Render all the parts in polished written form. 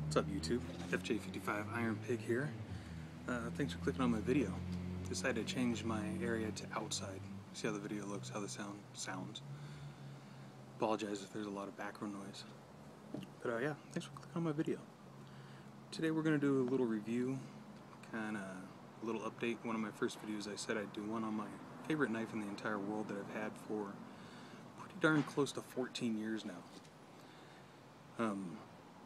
What's up YouTube? FJ55 Iron Pig here. Thanks for clicking on my video. Decided to change my area to outside. See how the video looks, how the sound sounds. Apologize if there's a lot of background noise. But yeah, thanks for clicking on my video. Today we're going to do a little review, kind of a little update. One of my first videos I said I'd do one on my favorite knife in the entire world that I've had for pretty darn close to 14 years now.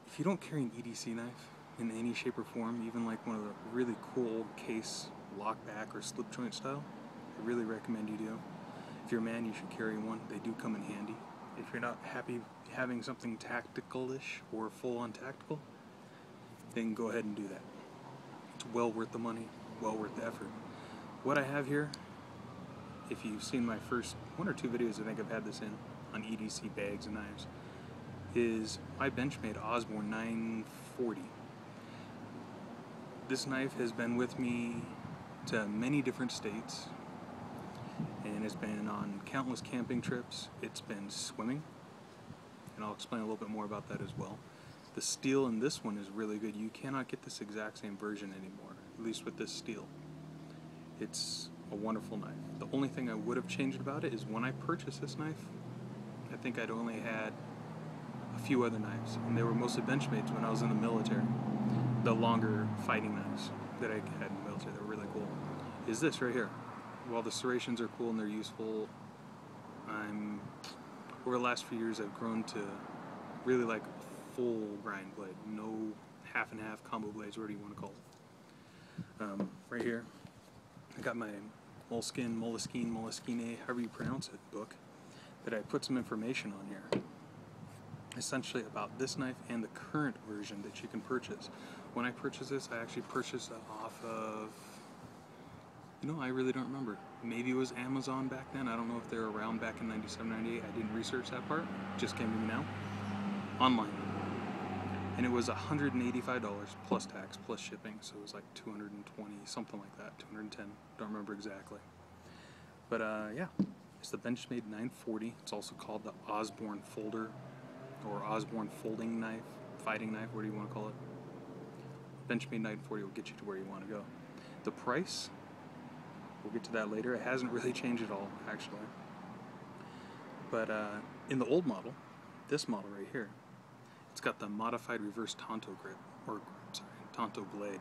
If you don't carry an EDC knife in any shape or form, even like one of the really cool old case lockback or slip joint style, I really recommend you do. If you're a man, you should carry one. They do come in handy. If you're not happy having something tactical-ish or full-on tactical, then go ahead and do that. It's well worth the money, well worth the effort. What I have here, if you've seen my first one or two videos I think I've had this in, on EDC bags and knives, is my Bnchmade Osbourne 940. This knife has been with me to many different states and has been on countless camping trips. It's been swimming, and I'll explain a little bit more about that as well. The steel in this one is really good. You cannot get this exact same version anymore, at least with this steel. It's a wonderful knife. The only thing I would have changed about it is when I purchased this knife, I think I'd only had a few other knives, and they were mostly Bnchmades when I was in the military. The longer fighting knives that I had in the military that were really cool is this right here. While the serrations are cool and they're useful, over the last few years I've grown to really like a full grind blade, no half and half combo blades, whatever you want to call it. Right here I got my Moleskine, however you pronounce it, book that I put some information on here, essentially about this knife and the current version that you can purchase. When I purchased this, I actually purchased it off of, I really don't remember. Maybe it was Amazon back then. I don't know if they were around back in 97, 98. I didn't research that part. It just came to me now. Online. And it was $185 plus tax, plus shipping. So it was like 220, something like that. 210. Don't remember exactly. But yeah, it's the Bnchmade 940. It's also called the Osbourne folder, or Osbourne folding knife, fighting knife, what do you want to call it? Bnchmade 940 will get you to where you want to go. The price, we'll get to that later. It hasn't really changed at all, actually. But in the old model, this model right here, it's got the modified reverse Tonto grip, or Tonto blade.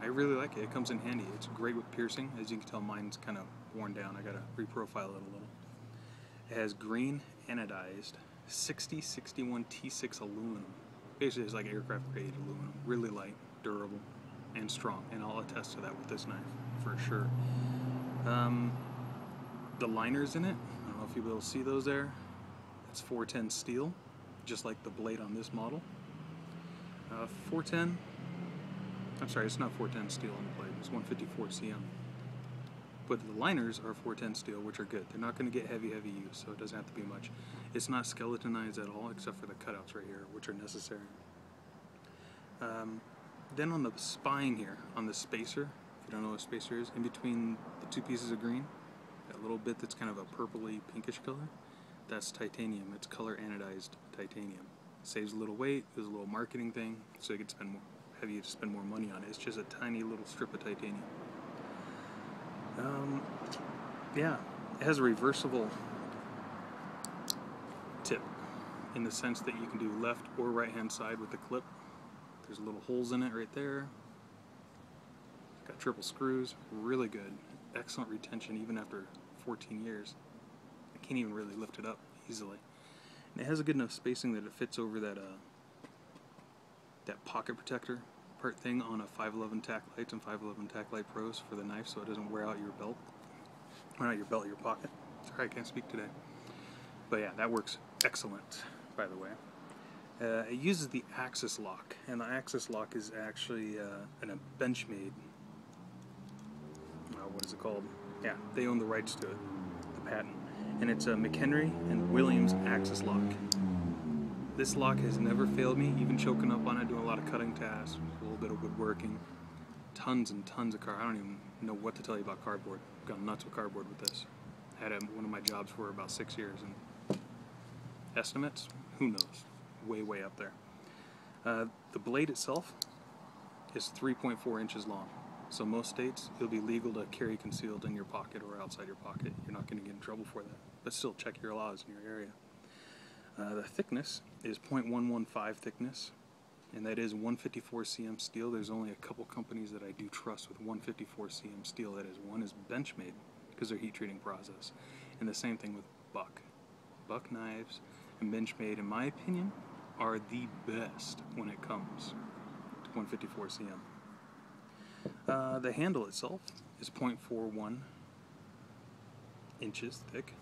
I really like it. It comes in handy. It's great with piercing. As you can tell, mine's kind of worn down. I gotta reprofile it a little. It has green anodized 6061 T6 aluminum. Basically, it's like aircraft grade aluminum. Really light, durable, and strong. And I'll attest to that with this knife, for sure. The liners in it, I don't know if you'll be able to see those there. It's 410 steel, just like the blade on this model. 410, I'm sorry, it's not 410 steel on the blade. It's 154 CM. But the liners are 410 steel, which are good. They're not going to get heavy use, so it doesn't have to be much. It's not skeletonized at all, except for the cutouts right here, which are necessary. Then on the spine here, on the spacer, if you don't know what a spacer is, in between the two pieces of green, that little bit that's kind of a purpley pinkish color, that's titanium. It's color anodized titanium. It saves a little weight. There's a little marketing thing, so you can spend more, have you to spend more money on it. It's just a tiny little strip of titanium. Yeah, it has a reversible tip in the sense that you can do left or right hand side with the clip. There's little holes in it right there. Got triple screws, really good. Excellent retention even after 14 years. I can't even really lift it up easily. And it has a good enough spacing that it fits over that that pocket protector part thing on a 511 tack lights and 511 tack light pros for the knife, so it doesn't wear out your belt. Or not your belt, your pocket. Sorry, I can't speak today. But yeah, that works excellent, by the way. It uses the axis lock, and the axis lock is actually a Bnchmade. What is it called? Yeah, they own the rights to it, the patent. And it's a McHenry and Williams axis lock. This lock has never failed me, even choking up on it, doing a lot of cutting tasks, a little bit of woodworking, tons and tons of cardboard. I don't even know what to tell you about cardboard. I've gone nuts with cardboard with this. I had one of my jobs for about 6 years, and estimates, who knows, way up there. The blade itself is 3.4 inches long. So most states, it'll be legal to carry concealed in your pocket or outside your pocket. You're not going to get in trouble for that. But still, check your laws in your area. The thickness is 0.115 thickness, and that is 154 cm steel. There's only a couple companies that I do trust with 154 cm steel. That is, one is Bnchmade, because their heat treating process, and the same thing with Buck. Buck knives and Bnchmade, in my opinion, are the best when it comes to 154 cm. The handle itself is 0.41 inches thick.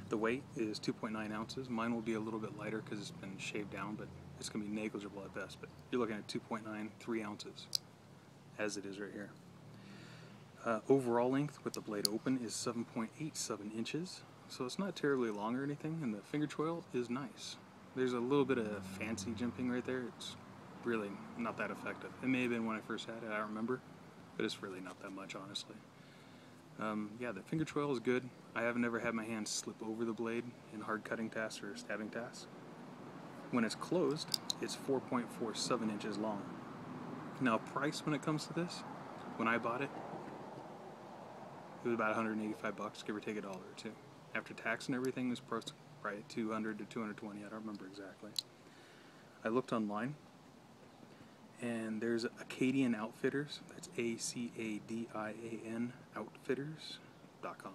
The weight is 2.9 ounces. Mine will be a little bit lighter because it's been shaved down, but it's going to be negligible at best. But you're looking at 2.93 ounces, as it is right here. Overall length with the blade open is 7.87 inches, so it's not terribly long or anything, and the finger choil is nice. There's a little bit of fancy jimping right there. It's really not that effective. It may have been when I first had it, I don't remember, but it's really not that much, honestly. Yeah, the finger choil is good. I have never had my hand slip over the blade in hard cutting tasks or stabbing tasks. When it's closed, it's 4.47 inches long. Now, price when it comes to this, when I bought it, it was about 185 bucks, give or take $1 or $2. After tax and everything, it was probably 200 to 220. I don't remember exactly. I looked online, and there's Acadian Outfitters. That's ACADIAN Outfitters.com.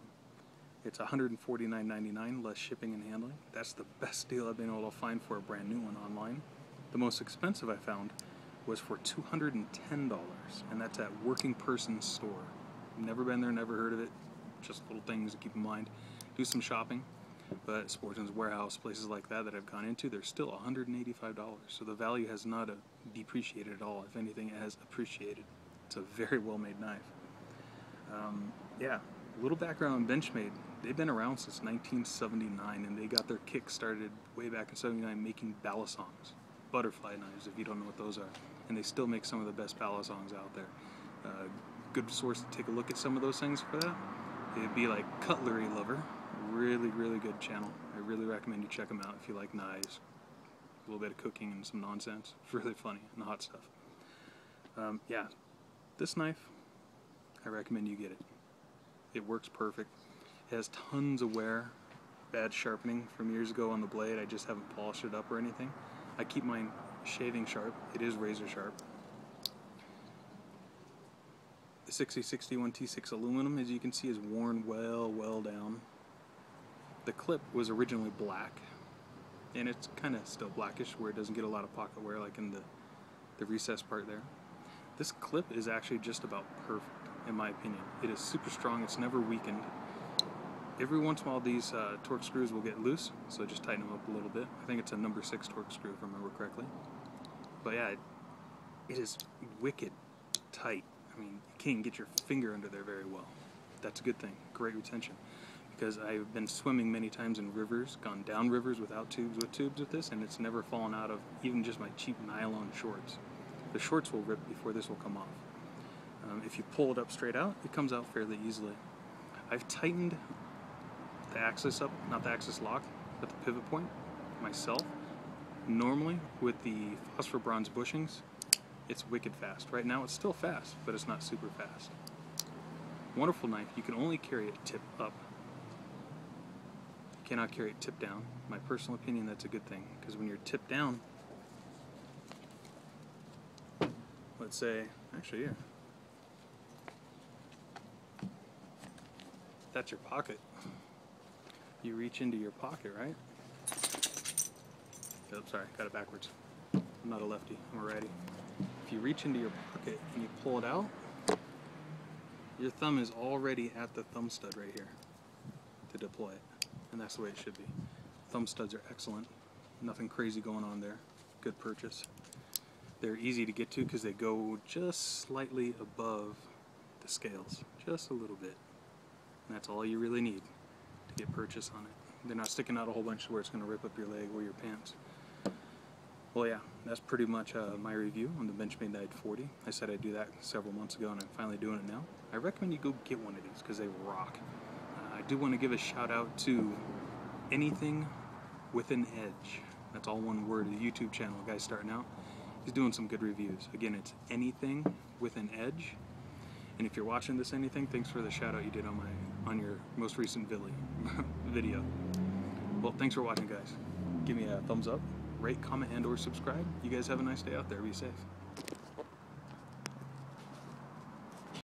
It's $149.99 less shipping and handling. That's the best deal I've been able to find for a brand new one online. The most expensive I found was for $210, and that's at Working Person's Store. Never been there, never heard of it. Just little things to keep in mind. Do some shopping, but Sportsman's Warehouse, places like that I've gone into, they're still $185. So the value has not depreciated at all. If anything, it has appreciated. It's a very well-made knife. Yeah, a little background on Bnchmade. They've been around since 1979, and they got their kick started way back in '79 making balisongs, butterfly knives, if you don't know what those are. And they still make some of the best balisongs out there. Good source to take a look at some of those things for that. It'd be like Cutlery Lover. Really, really good channel. I really recommend you check them out if you like knives. A little bit of cooking and some nonsense. It's really funny and hot stuff. Yeah, this knife, I recommend you get it. It works perfect. It has tons of wear, bad sharpening from years ago on the blade. I just haven't polished it up or anything. I keep mine shaving sharp. It is razor sharp. The 6061 T6 aluminum, as you can see, is worn well down. The clip was originally black, and it's kind of still blackish where it doesn't get a lot of pocket wear like in the recess part there. This clip is actually just about perfect, in my opinion. It is super strong, it's never weakened. Every once in a while these torque screws will get loose, so just tighten them up a little bit. I think it's a number 6 torque screw if I remember correctly. But yeah, it is wicked tight. I mean, you can't get your finger under there very well. That's a good thing, great retention. Because I've been swimming many times in rivers, gone down rivers without tubes, with tubes with this, and it's never fallen out of even just my cheap nylon shorts. The shorts will rip before this will come off. If you pull it up straight out, it comes out fairly easily. I've tightened the axis up, not the axis lock, but the pivot point myself. Normally, with the phosphor bronze bushings, it's wicked fast. Right now it's still fast, but it's not super fast. Wonderful knife. You can only carry it tip up. You cannot carry it tip down. My personal opinion, that's a good thing, because when you're tipped down, let's say, actually, yeah, that's your pocket. You reach into your pocket, right? Oh, sorry, got it backwards. I'm not a lefty, I'm a righty. If you reach into your pocket and you pull it out, your thumb is already at the thumb stud right here to deploy it. And that's the way it should be. Thumb studs are excellent. Nothing crazy going on there. Good purchase. They're easy to get to because they go just slightly above the scales. Just a little bit. And that's all you really need to get purchase on it. They're not sticking out a whole bunch where it's going to rip up your leg or your pants. Well, yeah, that's pretty much my review on the Bnchmade Knife 40. I said I'd do that several months ago, and I'm finally doing it now. I recommend you go get one of these because they rock. I do want to give a shout out to anything with an edge. That's all one word. A YouTube channel, a guy starting out. He's doing some good reviews. Again, it's anything with an edge. And if you're watching this anything, thanks for the shout out you did on your most recent video. Well, thanks for watching, guys. Give me a thumbs up, rate, comment, and/or subscribe. You guys have a nice day out there. Be safe.